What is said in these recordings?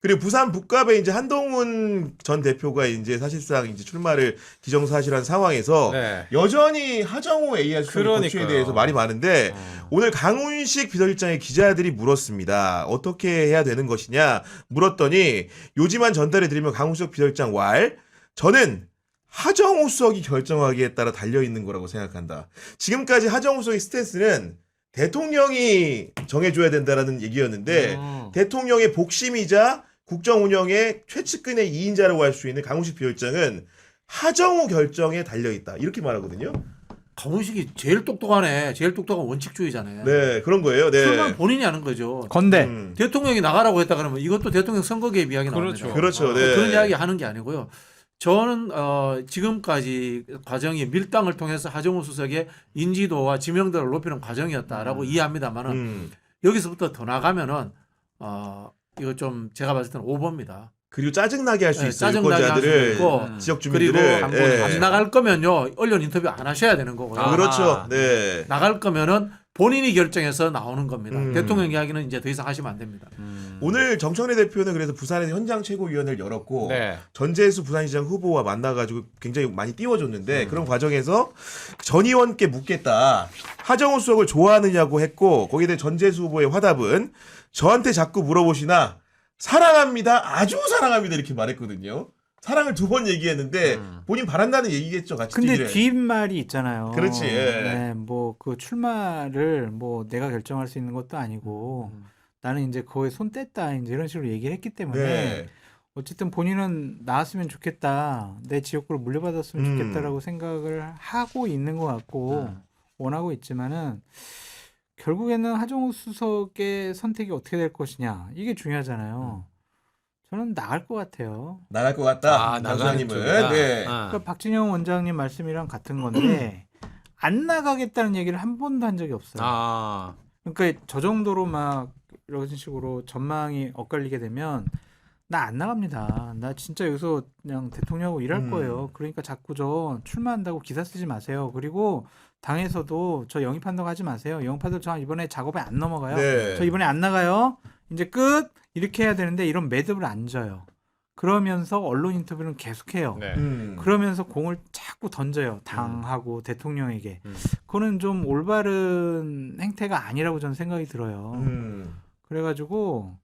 그리고 부산 북갑에 이제 한동훈 전 대표가 이제 사실상 이제 출마를 기정사실한 상황에서 네. 여전히 하정우 AR 수석의 거취에 그러니까요. 대해서 말이 많은데 오늘 강훈식 비서실장의 기자들이 물었습니다. 어떻게 해야 되는 것이냐 물었더니 요지만 전달해 드리면 강훈식 비서실장 왈 저는 하정우 수석이 결정하기에 따라 달려 있는 거라고 생각한다. 지금까지 하정우 수석의 스탠스는 대통령이 정해줘야 된다라는 얘기였는데 대통령의 복심이자 국정 운영의 최측근의 2인자라고 할 수 있는 강훈식 비서실장은 하정우 결정에 달려 있다 이렇게 말하거든요. 강훈식이 제일 똑똑하네. 제일 똑똑한 원칙주의잖아요. 네 그런 거예요. 네. 출마는 본인이 하는 거죠. 건대. 대통령이 나가라고 했다 그러면 이것도 대통령 선거 개입 이야기 나옵니다. 그렇죠. 네. 그런 이야기 하는 게 아니고요. 저는 지금까지 과정이 밀당을 통해서 하정우 수석의 인지도와 지명도를 높이는 과정이었다라고 이해합니다만은 여기서부터 더 나가면은 이거 좀 제가 봤을 때는 오버입니다. 그리고 짜증나게 할 수 있어요. 짜증나게 할 수도 유권자들을 있고 지역 그리고 주민들을 안 나갈 거면요 언론 인터뷰 안 하셔야 되는 거고요. 그렇죠. 네. 나갈 거면은 본인이 결정해서 나오는 겁니다. 대통령 이야기는 이제 더 이상 하시면 안 됩니다. 오늘 정청래 대표는 그래서 부산에서 현장 최고위원회를 열었고 네. 전재수 부산시장 후보와 만나가지고 굉장히 많이 띄워줬는데 그런 과정에서 전 의원께 묻겠다. 하정우 수석을 좋아하느냐고 했고 거기에 대해 전재수 후보의 화답은 저한테 자꾸 물어보시나 사랑합니다. 아주 사랑합니다. 이렇게 말했거든요. 사랑을 2번 얘기했는데 본인 바란다는 얘기겠죠. 같이 근데 뛰기를. 뒷말이 있잖아요. 그렇지, 예. 네, 뭐 그 출마를 뭐 내가 결정할 수 있는 것도 아니고 나는 이제 거기에 손 뗐다 이제 이런 식으로 얘기를 했기 때문에 네. 어쨌든 본인은 나왔으면 좋겠다. 내 지역구를 물려받았으면 좋겠다라고 생각을 하고 있는 것 같고 원하고 있지만은 결국에는 하정우 수석의 선택이 어떻게 될 것이냐 이게 중요하잖아요. 저는 나갈 것 같아요. 나갈 것 같다. 나가는 장수장님은. 쪽이다. 네. 그러니까 박진영 원장님 말씀이랑 같은 건데 안 나가겠다는 얘기를 한 번도 한 적이 없어요. 그러니까 저 정도로 막 이런 식으로 전망이 엇갈리게 되면 나 안 나갑니다. 나 진짜 여기서 그냥 대통령하고 일할 거예요. 그러니까 자꾸 저 출마한다고 기사 쓰지 마세요. 그리고 당에서도 저 영입한다고 하지 마세요. 영입하도 저 이번에 작업에 안 넘어가요. 네. 저 이번에 안 나가요. 이제 끝 이렇게 해야 되는데 이런 매듭을 안 져요. 그러면서 언론 인터뷰는 계속해요. 네. 그러면서 공을 자꾸 던져요. 당하고 대통령에게. 그거는 좀 올바른 행태가 아니라고 저는 생각이 들어요. 그래가지고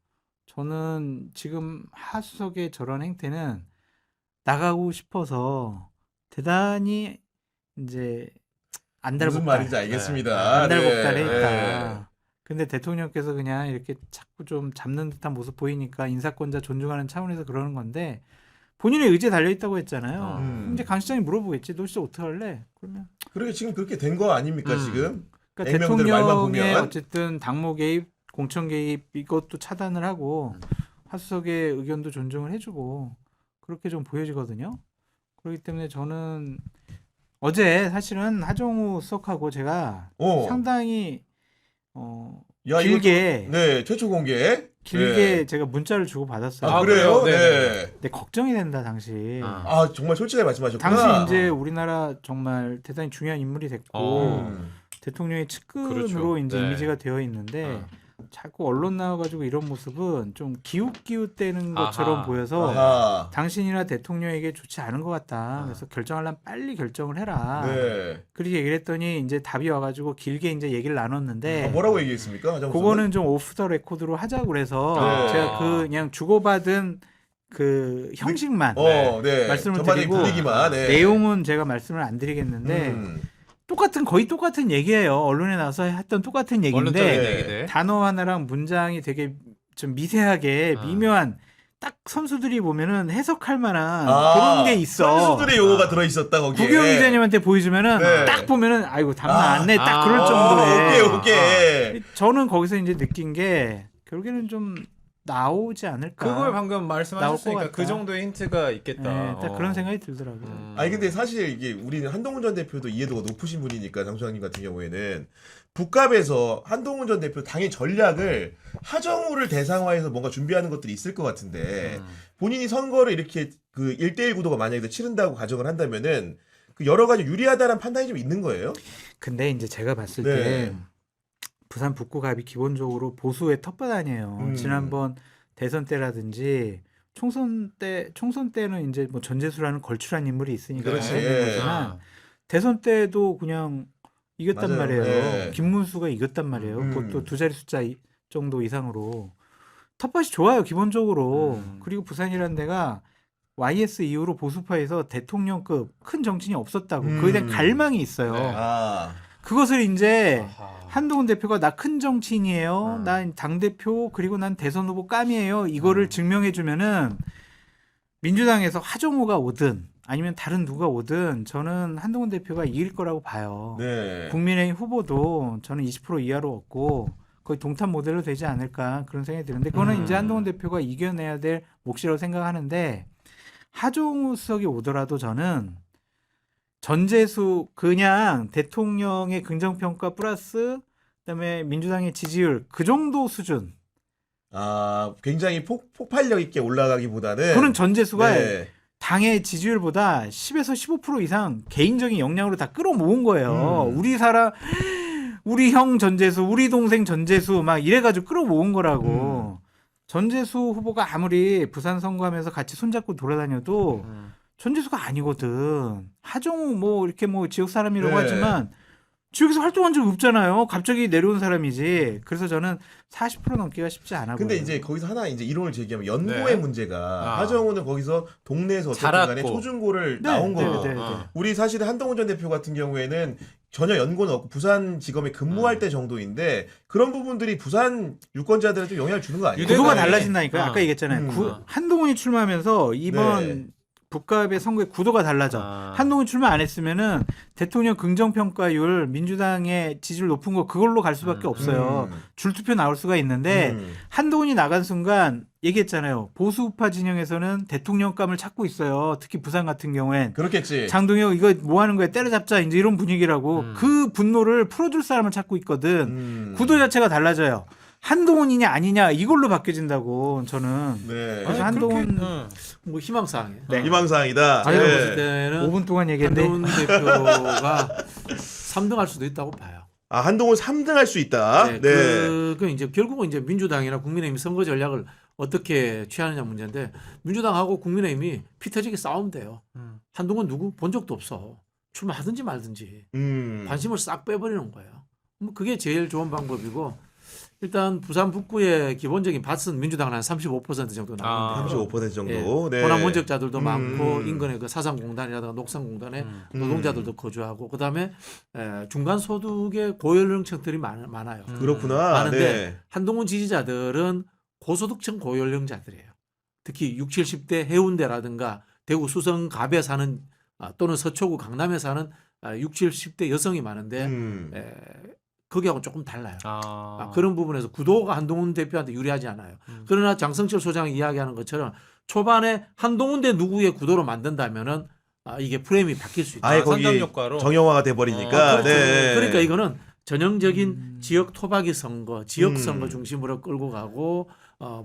저는 지금 하 수석의 저런 행태는 나가고 싶어서 대단히 이제 무슨 안달복달. 말인지 알겠습니다. 안달복달해 네. 있다. 근데 대통령께서 그냥 이렇게 자꾸 좀 잡는 듯한 모습 보이니까 인사권자 존중하는 차원에서 그러는 건데 본인의 의지에 달려 있다고 했잖아요. 이제 강 시장이 물어보겠지. 너 진짜 어떻게 할래? 그러면 그러게 지금 그렇게 된 거 아닙니까 지금? 그러니까 액면들 말만 대통령의 보면. 어쨌든 당무 개입, 공천 개입 이것도 차단을 하고 하수석의 의견도 존중을 해주고 그렇게 좀 보여지거든요. 그렇기 때문에 저는 어제 사실은 하정우 수석하고 제가 상당히 야, 길게 네 최초 공개. 길게 네. 제가 문자를 주고 받았어요. 아 그래요? 그래요? 네. 근데 걱정이 된다 당시. 아 정말 솔직하게 말씀하셨구나. 당시 이제 우리나라 정말 대단히 중요한 인물이 됐고 대통령의 측근으로 그렇죠. 이제 네. 이미지가 되어 있는데 자꾸 언론 나와가지고 이런 모습은 좀 기웃기웃대는 것처럼 보여서 아하. 당신이나 대통령에게 좋지 않은 것 같다. 그래서 결정하려면 빨리 결정을 해라. 네. 그렇게 얘기를 했더니 이제 답이 와가지고 길게 이제 얘기를 나눴는데 뭐라고 얘기했습니까? 하정우 그거는 좀 오프 더 레코드로 하자고 그래서 네. 제가 그냥 주고받은 그 형식만 네. 말씀을 전반적인 드리고 분위기만. 네. 내용은 제가 말씀을 안 드리겠는데 거의 똑같은 얘기예요. 언론에 나와서 했던 똑같은 언론적인 얘기인데 얘기들. 단어 하나랑 문장이 되게 좀 미세하게 미묘한 딱 선수들이 보면은 해석할 만한 그런 게 있어. 선수들의 용어가 들어 있었다 거기에. 구경 기자님한테 보여주면은 네. 딱 보면은 아이고 담나 않네 딱 그럴 정도에. 오케이. 저는 거기서 이제 느낀 게 결국에는 좀 나오지 않을까. 그걸 방금 나올 말씀하셨으니까 것 그 같다. 정도의 힌트가 있겠다. 네, 딱 그런 생각이 들더라고요. 아니 근데 사실 이게 우리는 한동훈 전 대표도 이해도가 높으신 분이니까 장소장님 같은 경우에는 북갑에서 한동훈 전 대표 당의 전략을 하정우를 대상화해서 뭔가 준비하는 것들이 있을 것 같은데 본인이 선거를 이렇게 그 1대1 구도가 만약에 치른다고 가정을 한다면은 그 여러 가지 유리하다는 판단이 좀 있는 거예요? 근데 이제 제가 봤을 네. 때 부산 북구갑이 기본적으로 보수의 텃밭 아니에요. 지난번 대선 때라든지 총선 때는 이제 뭐 전재수라는 걸출한 인물이 있으니까 그렇지. 되는 예. 거지만 대선 때도 그냥 이겼단 맞아요. 말이에요. 예. 김문수가 이겼단 말이에요. 그것도 2자리 숫자 정도 이상으로. 텃밭이 좋아요, 기본적으로. 그리고 부산이라는 데가 YS 이후로 보수파에서 대통령급 큰 정치인이 없었다고. 그에 대한 갈망이 있어요. 네. 아. 그것을 이제 아하. 한동훈 대표가 나 큰 정치인이에요. 난 당대표 그리고 난 대선 후보 깜이에요. 이거를 증명해 주면은 민주당에서 하정우가 오든 아니면 다른 누가 오든 저는 한동훈 대표가 이길 거라고 봐요. 네. 국민의힘 후보도 저는 20% 이하로 얻고 거의 동탄 모델로 되지 않을까 그런 생각이 드는데 그거는 이제 한동훈 대표가 이겨내야 될 몫이라고 생각하는데 하정우 수석이 오더라도 저는 전재수 그냥 대통령의 긍정평가 플러스 그다음에 민주당의 지지율 그 정도 수준 아, 굉장히 폭발력 있게 올라가기보다는 그런 전재수가 네. 당의 지지율보다 10에서 15% 이상 개인적인 역량으로 다 끌어모은 거예요. 우리 형 전재수, 우리 동생 전재수 막 이래가지고 끌어모은 거라고. 전재수 후보가 아무리 부산 선거하면서 같이 손잡고 돌아다녀도 전재수가 아니거든. 하정우 뭐 이렇게 뭐 지역 사람이라고 네. 하지만 지역에서 활동한 적이 없잖아요. 갑자기 내려온 사람이지. 그래서 저는 40% 넘기가 쉽지 않아 보여요. 근데 이제 거기서 하나 이제 이론을 제기하면 연고의 네. 문제가 아. 하정우는 거기서 동네에서 어쨌든 자랐고. 간에 초중고를 네, 나온 네, 거고 네, 네. 우리 사실 한동훈 전 대표 같은 경우에는 전혀 연고는 없고 부산지검에 근무할 때 정도인데 그런 부분들이 부산 유권자들한테 좀 영향을 주는 거 아니에요? 구도가 유대감이- 달라진다니까요. 아까 얘기했잖아요. 한동훈이 출마하면서 이번 네. 북갑의 선거의 구도가 달라져. 한동훈 출마 안 했으면은 대통령 긍정평가율 민주당의 지지율 높은 거 그걸로 갈 수밖에 없어요. 줄투표 나올 수가 있는데 한동훈이 나간 순간 얘기했잖아요. 보수우파 진영에서는 대통령감을 찾고 있어요. 특히 부산 같은 경우엔. 그렇겠지. 장동혁 이거 뭐 하는 거야 때려잡자 이제 이런 분위기라고 그 분노를 풀어줄 사람을 찾고 있거든. 구도 자체가 달라져요. 한동훈이냐 아니냐 이걸로 바뀌어진다고 저는. 네. 그래서 한동훈 뭐 희망사항이에요. 네. 희망사항이다. 제가 네. 봤을 때는 5분 동안 얘기했는데 한동훈 대표가 3등할 수도 있다고 봐요. 아, 한동훈 3등 할 수 있다. 네, 네. 그 이제 결국은 이제 민주당이나 국민의힘 선거 전략을 어떻게 취하느냐 문제인데 민주당하고 국민의힘이 피 터지게 싸우면 돼요. 한동훈 누구 본 적도 없어. 출마하든지 말든지 관심을 싹 빼버리는 거예요. 뭐 그게 제일 좋은 방법이고 일단 부산 북구의 기본적인 밭은 민주당은 한 35% 정도 나오는데 35% 정도. 네. 호남 원적자들도 많고 인근에 그 사상공단이라든가 녹산공단에 노동자들도 거주하고 그다음에 중간 소득의 고연령층들이 많아요. 그렇구나. 많은데 네. 한동훈 지지자들은 고소득층 고연령자들이에요. 특히 60, 70대 해운대라든가 대구 수성 갑에 사는 또는 서초구 강남에 사는 60, 70대 여성이 많은데 거기하고 조금 달라요. 그런 부분에서 구도가 한동훈 대표한테 유리하지 않아요. 그러나 장성철 소장이 이야기하는 것처럼 초반에 한동훈 대 누구의 구도로 만든다면은 이게 프레임이 바뀔 수 있다. 아예 거기 상당 효과로. 정형화가 돼 버리니까. 그렇죠. 네. 그러니까 이거는 전형적인 지역 토박이 선거, 지역 선거 중심으로 끌고 가고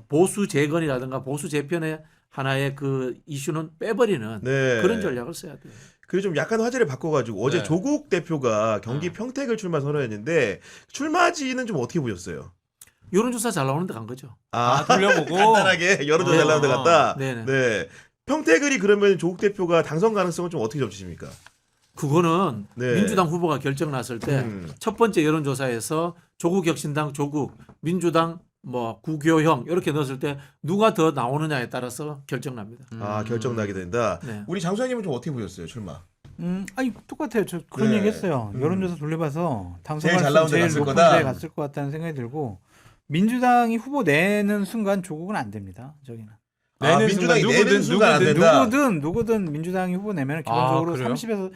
보수 재건이라든가 보수 재편의 하나의 그 이슈는 빼버리는 네. 그런 전략을 써야 돼요. 그리고 좀 약간 화제를 바꿔가지고 어제 네. 조국 대표가 경기 평택을 출마 선언했는데 출마지는 좀 어떻게 보셨어요? 여론조사 잘 나오는 데 간 거죠. 돌려보고 간단하게 여론조사 잘 나오는 데 갔다. 네네. 네. 평택을이 그러면 조국 대표가 당선 가능성은 좀 어떻게 점치십니까? 그거는 네. 민주당 후보가 결정 났을 때 첫 번째 여론조사에서 조국 혁신당 조국, 민주당 뭐 구교형 이렇게 넣었을 때 누가 더 나오느냐에 따라서 결정납니다. 아, 결정 나게 된다. 네. 우리 장수장님은 좀 어떻게 보셨어요, 출마? 아니 똑같아요. 저 그런 네. 얘기했어요. 여론조사 돌려봐서 당선 제일 잘 가능성 나온 데 제일 갔을 높은 거다. 데에 갔을 것 같다는 생각이 들고 민주당이 후보 내는 순간 조국은 안 됩니다. 저기는. 아, 내는 민주당이 순간 내는 순간 안 된다. 누구든 민주당이 후보 내면 기본적으로 그래요? 30에서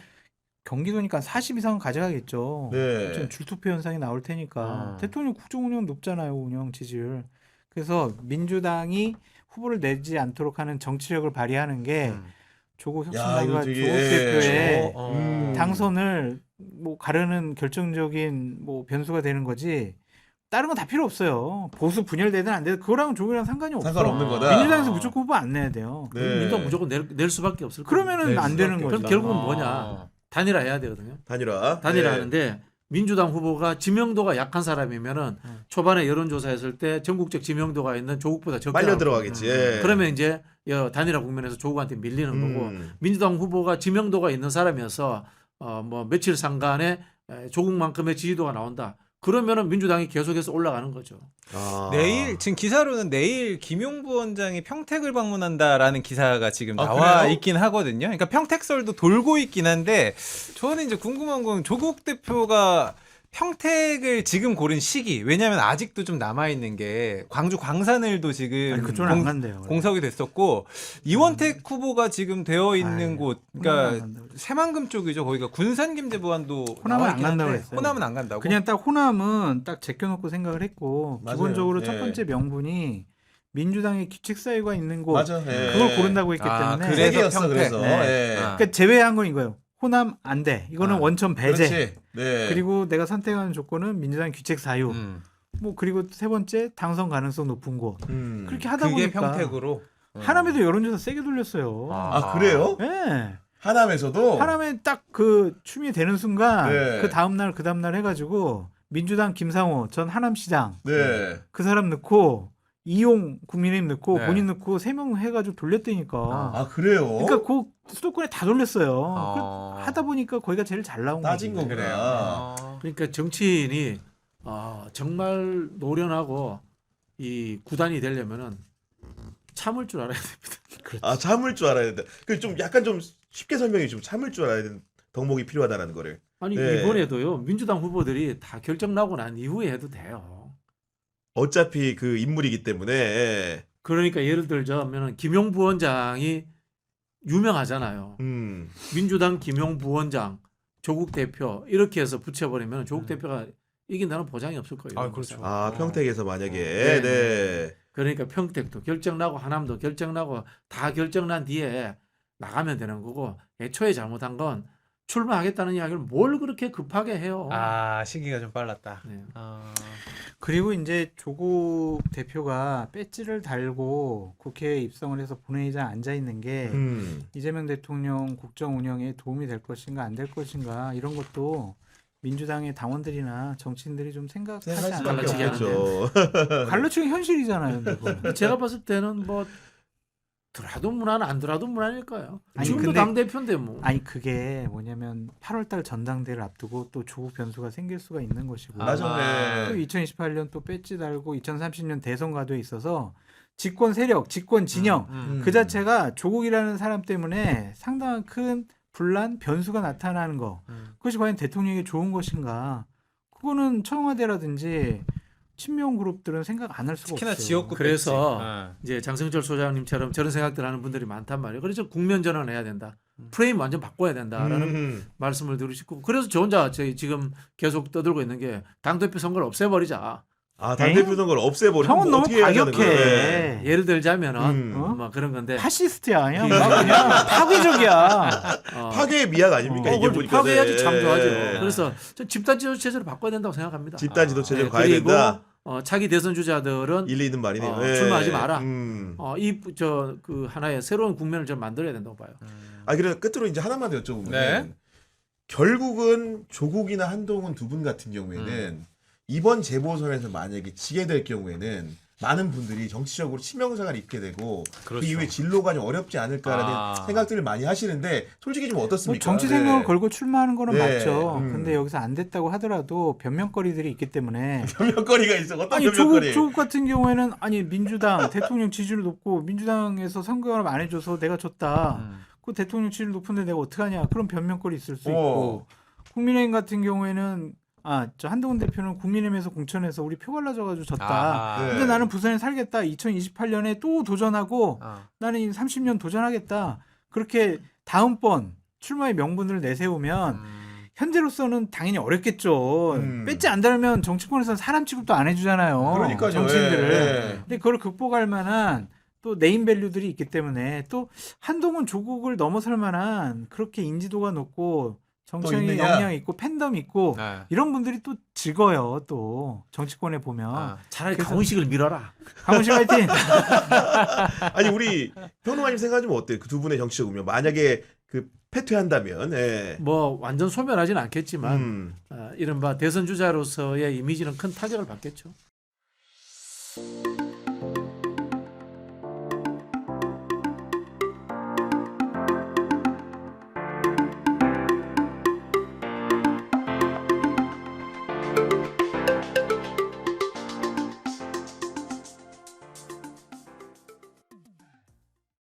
경기도니까 40 이상은 가져가겠죠. 네. 좀 줄투표 현상이 나올 테니까 대통령 국정 운영 높잖아요. 운영 지지율. 그래서 민주당이 후보를 내지 않도록 하는 정치력을 발휘하는 게 조국 혁신당과 이거 조국 되게- 대표의 당선을 뭐 가르는 결정적인 뭐 변수가 되는 거지. 다른 건 다 필요 없어요. 보수 분열되든 안 되든 그거랑은 조국이랑 상관이 없어. 상관없는 거다. 민주당에서 무조건 후보 안 내야 돼요. 네. 민주당 무조건 낼 수밖에 없을 거예요. 그러면은 낼 안 되는 수밖에 거죠. 그럼 결국은 뭐냐? 단일화 해야 되거든요. 단일화. 단일화 네. 하는데 민주당 후보가 지명도가 약한 사람이면은 초반에 여론조사했을 때 전국적 지명도가 있는 조국보다 적게 빨려 나올 들어가겠지. 예. 그러면 이제 단일화 국면에서 조국한테 밀리는 거고 민주당 후보가 지명도가 있는 사람이어서 뭐 며칠 상간에 조국만큼의 지지도가 나온다. 그러면은 민주당이 계속해서 올라가는 거죠. 내일 지금 기사로는 내일 김용 부원장이 평택을 방문한다라는 기사가 지금 아, 나와 그래요? 있긴 하거든요. 그러니까 평택설도 돌고 있긴 한데 저는 이제 궁금한 건 조국 대표가 평택을 지금 고른 시기, 왜냐하면 아직도 좀 남아 있는 게 광주 광산을도 지금 아니, 그쪽은 안 간대요. 공석이 됐었고 이원택 후보가 지금 되어 있는 아유, 곳, 호남은 안 그러니까 간다고. 새만금 쪽이죠. 거기가 군산김제부안도 호남은 안 간다고 했어요. 호남은 안 간다고. 그냥 딱 호남은 딱 제껴놓고 생각을 했고 맞아요. 기본적으로 예. 첫 번째 명분이 민주당의 규칙 사유가 있는 곳 맞아. 예. 그걸 고른다고 했기 아, 때문에 그래서 그래서 평택. 그래서. 네. 예. 그러니까 제외한 건 이거예요. 호남 안 돼. 이거는 아, 원천 배제. 그렇지. 네. 그리고 내가 선택하는 조건은 민주당 규칙 사유. 뭐 그리고 세 번째 당선 가능성 높은 곳. 그렇게 하다 그게 보니까 평택으로. 하남에도 여론조사 세게 돌렸어요. 아, 그래요? 네. 하남에서도 하남에 딱 그 춤이 되는 순간 네. 그 다음 날 해가지고 민주당 김상호 전 하남시장 네. 그 사람 넣고 이용 국민의힘 넣고 네. 본인 넣고 3명 해가지고 돌렸다니까. 아, 그래요? 그러니까 그 수도권에 다 돌렸어요. 아. 하다 보니까 거기가 제일 잘 나온 따진 거지. 거구나. 그래요. 그러니까 정치인이 정말 노련하고 이 구단이 되려면은 참을 줄 알아야 됩니다. 아, 참을 줄 알아야 된다. 그 좀 약간 좀 쉽게 설명해 좀 참을 줄 알아야 되는 덕목이 필요하다라는 거를. 아니 네. 이번에도요 민주당 후보들이 다 결정 나고 난 이후에 해도 돼요. 어차피 그 인물이기 때문에. 예. 그러니까 예를 들자면은 김용 부원장이 유명하잖아요. 민주당 김용 부원장, 조국 대표 이렇게 해서 붙여버리면 조국 대표가 이긴다는 보장이 없을 거예요. 아, 그렇죠. 아, 평택에서 만약에. 네, 네. 그러니까 평택도 결정나고 하남도 결정나고 다 결정난 뒤에 나가면 되는 거고 애초에 잘못한 건 출마하겠다는 이야기를 뭘 그렇게 급하게 해요. 아, 시기가 좀 빨랐다. 네. 그리고 이제 조국 대표가 배지를 달고 국회에 입성을 해서 본회의장 앉아 있는 게 이재명 대통령 국정 운영에 도움이 될 것인가 안 될 것인가 이런 것도 민주당의 당원들이나 정치인들이 좀 생각하지 생각할 수밖에 갈라치기 않을까. 없겠죠. 갈라치기 현실이잖아요. 근데 그거는. 제가 봤을 때는 뭐 들어도 무난 안 들어도 무난일까요? 아니, 지금도 근데- 당 대표인데 뭐. 아니 그게 뭐냐면 8월달 전당대회를 앞두고 또 조국 변수가 생길 수가 있는 것이고 맞아. 또 네. 2028년 또 배지 달고 2030년 대선 과도에 있어서 집권 세력, 집권 진영 그 자체가 조국이라는 사람 때문에 상당한 큰 분란, 변수가 나타나는 거. 그것이 과연 대통령에게 좋은 것인가? 그거는 청와대라든지 친명 그룹들은 생각 안 할 수가 특히나 없어요. 지역구 그래서 배지. 이제 장성철 소장님처럼 저런 생각들 하는 분들이 많단 말이에요. 그래서 국면 전환을 해야 된다. 프레임 완전 바꿔야 된다라는 말씀을 드리고 싶고 그래서 저 혼자 지금 계속 떠들고 있는 게 당대표 선거를 없애버리자. 아, 당대표 선거를 없애버리면 형은 뭐 너무 어떻게 해야 되는 거예요? 과격해. 예를 들자면은 어? 뭐 그런 건데 파시스트야, 아니야? 그냥 파괴적이야. 파괴 파괴의 미학 아닙니까? 이게 보니까. 파괴해야지 참 좋아죠. 네. 그래서 저 집단 지도 체제로 바꿔야 된다고 생각합니다. 집단 지도 체제로 네, 가야 그리고 된다. 차기 대선 주자들은 일리 있는 말이네요. 예. 출마하지 마라. 음. 그 하나의 새로운 국면을 좀 만들어야 된다고 봐요. 아, 그래 끝으로 이제 하나만 더 여쭤보면 네. 결국은 조국이나 한동훈 두 분 같은 경우에는 이번 재보선에서 만약에 지게 될 경우에는 많은 분들이 정치적으로 치명상을 입게 되고 그렇죠. 그 이후에 진로가 좀 어렵지 않을까라는 생각들을 많이 하시는데 솔직히 좀 뭐 어떻습니까? 정치 생명을 네. 걸고 출마하는 거는 네. 맞죠. 근데 여기서 안 됐다고 하더라도 변명거리들이 있기 때문에 변명거리가 있어. 어떤 아니 변명거리? 조국 같은 경우에는 아니 민주당 대통령 지지율 높고 민주당에서 선거를 안 해줘서 내가 졌다. 그 대통령 지지율 높은데 내가 어떡하냐. 그런 변명거리 있을 수 있고 국민의힘 같은 경우에는 저 한동훈 대표는 국민의힘에서 공천해서 우리 표 갈라져가지고 졌다. 네. 근데 나는 부산에 살겠다. 2028년에 또 도전하고 나는 이 30년 도전하겠다. 그렇게 다음번 출마의 명분을 내세우면 현재로서는 당연히 어렵겠죠. 배지 안 달면 정치권에서는 사람 취급도 안 해주잖아요. 그러니까요. 정치인들을. 예. 근데 그걸 극복할 만한 또 네임밸류들이 있기 때문에 또 한동훈 조국을 넘어설 만한 그렇게 인지도가 높고 정치적인 있느냐? 역량 있고 팬덤 있고 이런 분들이 또 즐거요. 또 정치권에 보면 차라리 그래서- 강훈식을 밀어라. 강훈식 화이팅. 아니 우리 평론가님 생각하면 어때요? 그 두 분의 정치적 운명 만약에 그 패퇴한다면, 예. 뭐 완전 소멸하지는 않겠지만 음. 이른바 대선 주자로서의 이미지는 큰 타격을 받겠죠.